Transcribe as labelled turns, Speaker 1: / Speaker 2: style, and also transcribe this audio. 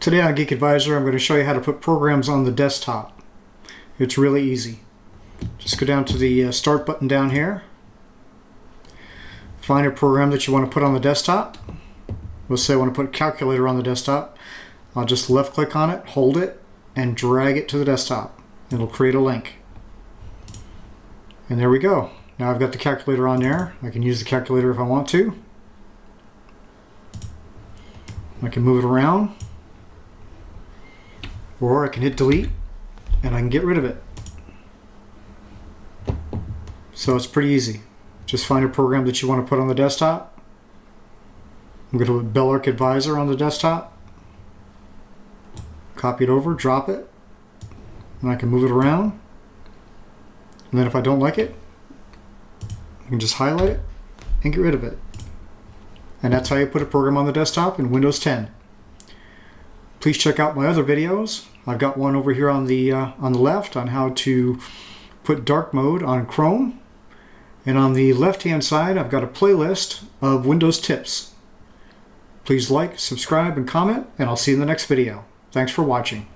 Speaker 1: Today on Geek Advisor, I'm going to show you how to put programs on the desktop. It's really easy. Just go down to the Start button down here. Find a program that you want to put on the desktop. Let's say I want to put a calculator on the desktop. I'll just left click on it, hold it, and drag it to the desktop. It'll create a link. And there we go. Now I've got the calculator on there. I can use the calculator if I want to. I can move it around. Or I can hit delete and I can get rid of it. So it's pretty easy. Just find a program that you want to put on the desktop. I'm going to put Belarc Advisor on the desktop. Copy it over, drop it, and I can move it around. And then if I don't like it, I can just highlight it and get rid of it. And that's how you put a program on the desktop in Windows 10. Please check out my other videos. I've got one over here on the left on how to put dark mode on Chrome. And on the left-hand side, I've got a playlist of Windows tips. Please like, subscribe, and comment, and I'll see you in the next video. Thanks for watching.